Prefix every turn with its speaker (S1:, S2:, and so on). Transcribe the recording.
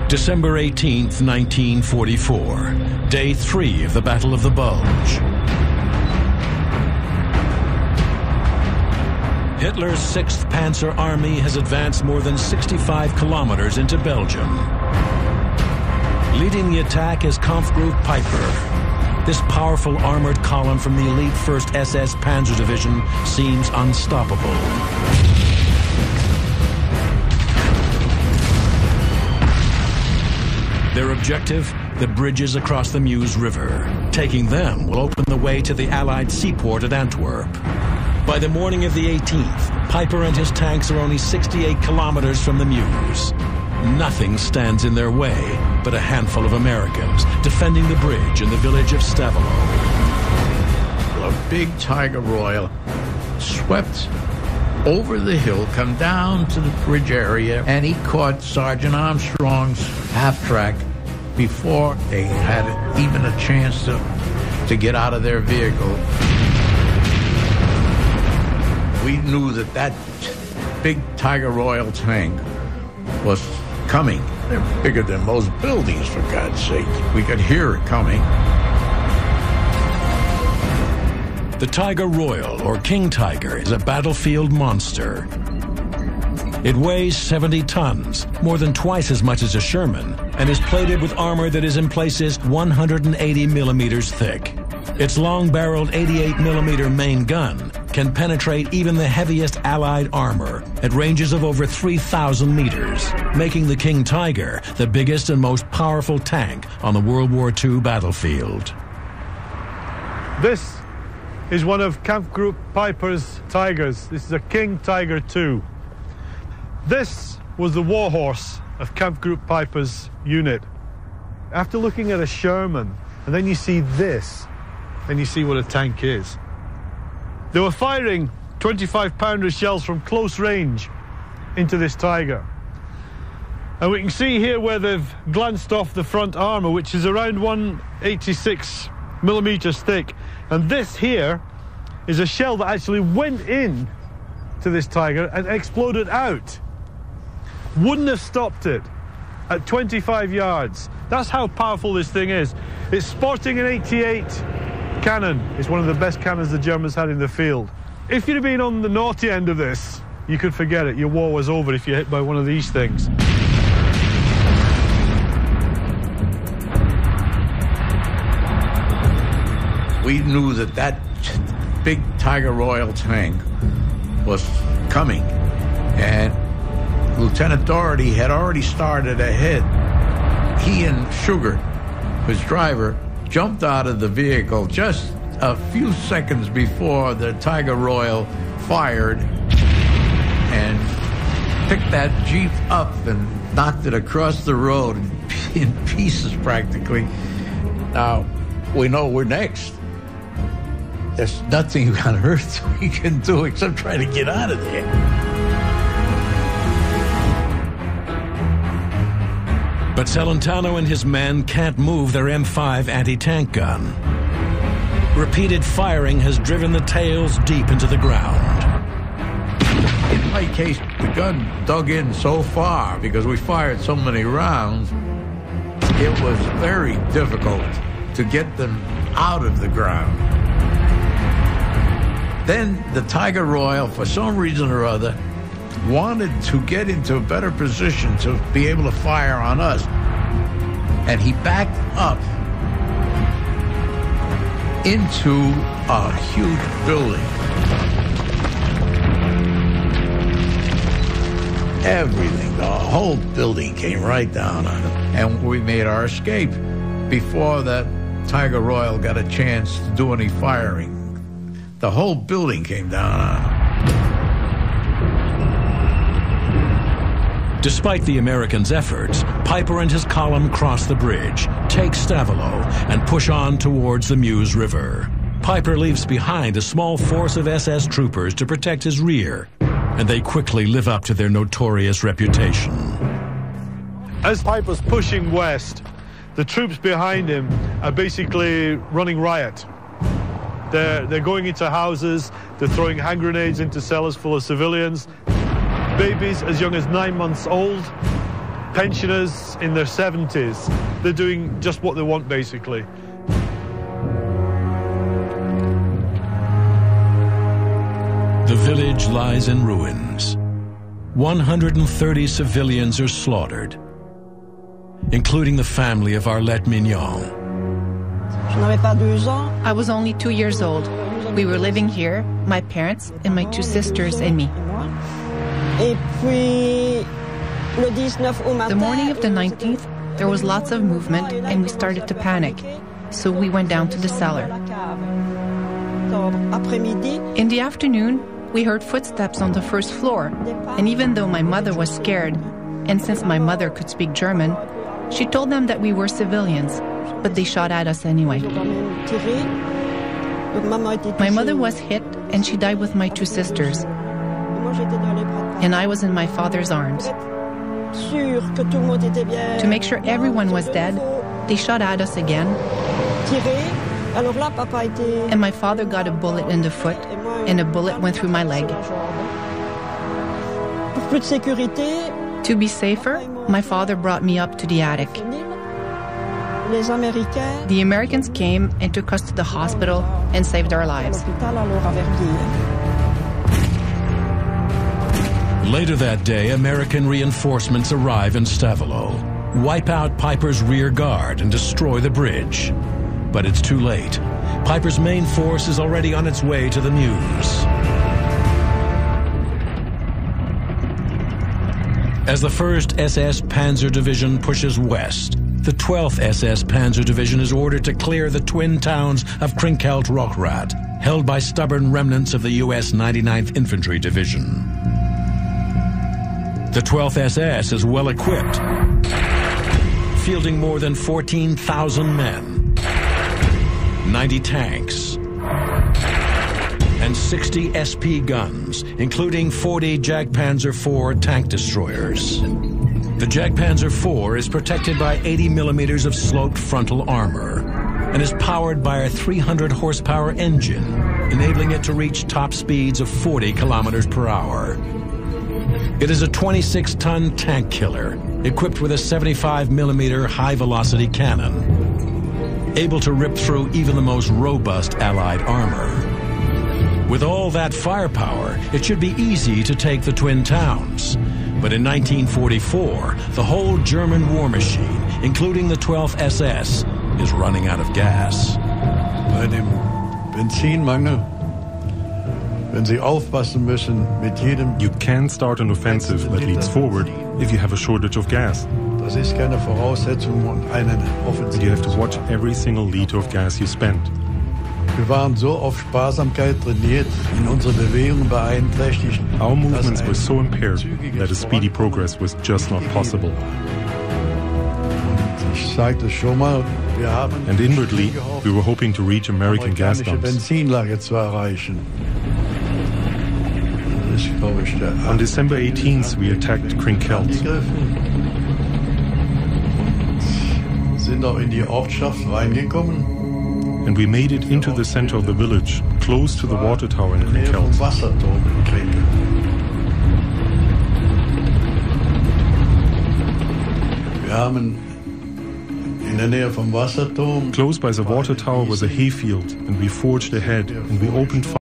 S1: December 18th, 1944, day 3 of the Battle of the Bulge. Hitler's 6th Panzer Army has advanced more than 65 kilometers into Belgium. Leading the attack is Kampfgruppe Piper. This powerful armored column from the elite 1st SS Panzer Division seems unstoppable. Their objective? The bridges across the Meuse River. Taking them will open the way to the Allied seaport at Antwerp. By the morning of the 18th, Piper and his tanks are only 68 kilometers from the Meuse. Nothing stands in their way but a handful of Americans defending the bridge in the village of Stavelot.
S2: A big Tiger Royal swept over the hill, come down to the bridge area, and he caught Sergeant Armstrong's half-track before they had even a chance to get out of their vehicle. We knew that big Tiger Royal tank was coming. They're bigger than most buildings, for God's sake. We could hear it coming.
S1: The Tiger Royal, or King Tiger, is a battlefield monster. It weighs 70 tons, more than twice as much as a Sherman, and is plated with armor that is in places 180 millimeters thick. Its long-barreled 88-millimeter main gun can penetrate even the heaviest Allied armor at ranges of over 3,000 meters, making the King Tiger the biggest and most powerful tank on the World War II battlefield.
S3: This is one of Kampfgruppe Piper's Tigers. This is a King Tiger II. This was the warhorse of Kampfgruppe Piper's unit. After looking at a Sherman, and then you see this, then you see what a tank is. They were firing 25-pounder shells from close range into this Tiger. And we can see here where they've glanced off the front armor, which is around 186 millimeters thick. And this here is a shell that actually went in to this Tiger and exploded out. Wouldn't have stopped it at 25 yards. That's how powerful this thing is. It's sporting an 88 cannon. It's one of the best cannons the Germans had in the field. If you'd have been on the naughty end of this, you could forget it. Your war was over if you're hit by one of these things.
S2: We knew that big Tiger Royal tank was coming, and Lieutenant Doherty had already started ahead. He and Sugar, his driver, jumped out of the vehicle just a few seconds before the Tiger Royal fired and picked that Jeep up and knocked it across the road in pieces practically. Now, we know we're next. There's nothing on earth we can do except try to get out of there.
S1: But Celentano and his men can't move their M5 anti-tank gun. Repeated firing has driven the tails deep into the ground.
S2: In my case, the gun dug in so far because we fired so many rounds, it was very difficult to get them out of the ground. Then the Tiger Royal, for some reason or other, wanted to get into a better position to be able to fire on us. And he backed up into a huge building. Everything, the whole building came right down on him. And we made our escape before that Tiger Royal got a chance to do any firing. The whole building came down on him.
S1: Despite the Americans' efforts, Piper and his column cross the bridge, take Stavelot, and push on towards the Meuse River. Piper leaves behind a small force of SS troopers to protect his rear, and they quickly live up to their notorious reputation.
S3: As Piper's pushing west, the troops behind him are basically running riot. They're going into houses, they're throwing hand grenades into cellars full of civilians. Babies as young as 9 months old, pensioners in their 70s. They're doing just what they want, basically.
S1: The village lies in ruins. 130 civilians are slaughtered, including the family of Arlette Mignon.
S4: I was only 2 years old. We were living here, my parents and my 2 sisters and me. The morning of the 19th, there was lots of movement and we started to panic, so we went down to the cellar. In the afternoon, we heard footsteps on the first floor, and even though my mother was scared, and since my mother could speak German, she told them that we were civilians, but they shot at us anyway. My mother was hit and she died with my 2 sisters, and I was in my father's arms. To make sure everyone was dead, they shot at us again, and my father got a bullet in the foot, and a bullet went through my leg. To be safer, my father brought me up to the attic. The Americans came and took us to the hospital and saved our lives.
S1: Later that day, American reinforcements arrive in Stavelot, wipe out Piper's rear guard and destroy the bridge. But it's too late. Piper's main force is already on its way to the Meuse. As the 1st SS Panzer Division pushes west, the 12th SS Panzer Division is ordered to clear the twin towns of Krinkelt-Rochrath, held by stubborn remnants of the U.S. 99th Infantry Division. The 12th SS is well equipped, fielding more than 14,000 men, 90 tanks, and 60 SP guns, including 40 Jagdpanzer IV tank destroyers. The Jagdpanzer IV is protected by 80 millimeters of sloped frontal armor and is powered by a 300 horsepower engine, enabling it to reach top speeds of 40 kilometers per hour. It is a 26-ton tank killer equipped with a 75 millimeter high-velocity cannon, able to rip through even the most robust Allied armor. With all that firepower, it should be easy to take the twin towns. But in 1944, the whole German war machine, including the 12th SS, is running out of gas.
S2: Bei dem Benzinmangel, wenn Sie aufpassen müssen mit jedem.
S5: You can start an offensive that leads forward if you have a shortage of gas.
S2: Das ist keine Voraussetzung, um einen Offensiv.
S5: You have to watch every single liter of gas you spend.
S2: Wir waren so auf Sparsamkeit trainiert, in unsere Bewegungen beeinträchtigt.
S5: Our movements were so impaired that a speedy progress was just not possible.
S2: Ich sagte schon mal, wir haben
S5: And inwardly, we were hoping to reach American gas dumps.
S2: Benzinlage zu erreichen. Das ist, glaube ich, der
S5: On December 18th, we attacked Krinkelt.
S2: Sind auch in die Ortschaft reingekommen.
S5: And we made it into the center of the village, close to the water tower in Krinkelt. Close by the water tower was a hayfield, and we forged ahead, and we opened fire.